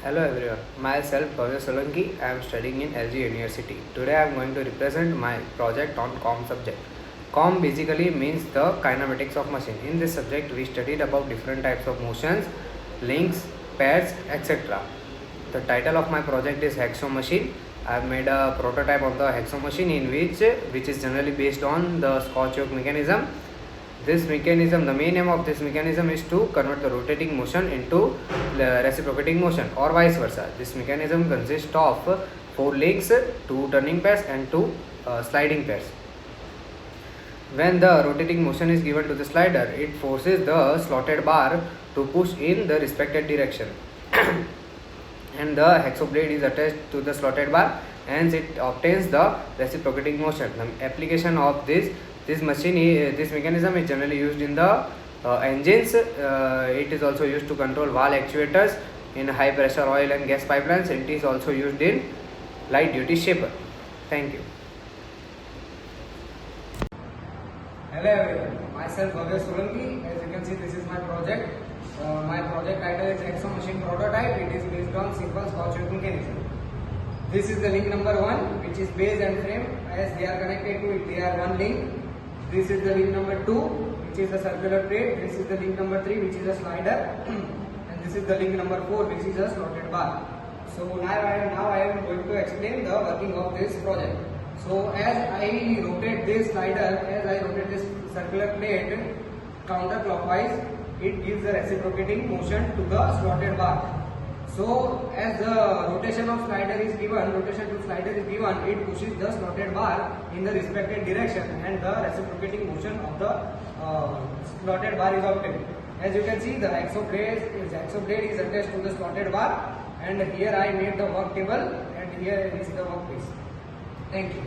Hello everyone, myself Bhavya. I am studying in LG University. Today I am going to represent my project on COM subject. COM basically means the kinematics of machine. In this subject we studied about different types of motions, links, pairs, etc. The title of my project is Hexo machine. I have made a prototype of the Hexo machine in which is generally based on the Scotch yoke mechanism. This mechanism, the main aim of this mechanism is to convert the rotating motion into reciprocating motion or vice versa. This mechanism consists of 4 links, 2 turning pairs and 2 sliding pairs. When the rotating motion is given to the slider, it forces the slotted bar to push in the respected direction and the hexo blade is attached to the slotted bar, hence it obtains the reciprocating motion. The application of this mechanism is generally used in the engines. It is also used to control valve actuators in high pressure oil and gas pipelines. It is also used in light duty shaper. Thank you. Hello everyone, myself Bhavya. As you can see, this is my project. My project title is Hexo machine prototype. It is based on simple Scotch yoke mechanism. This is the link number 1, which is base and frame. As they are connected to it, they are one link. This is the link number 2, which is a circular plate. This is the link number 3, which is a slider. And this is the link number 4, which is a slotted bar. So now I am going to explain the working of this project. So as I rotate this slider, as I rotate this circular plate counterclockwise, it gives the reciprocating motion to the slotted bar. So as the rotation to slider is given, it pushes the slotted bar in the respected direction and the reciprocating motion of the slotted bar is obtained. As you can see, the hexo blade is attached to the slotted bar, and here I made the work table and here is the workpiece. Thank you.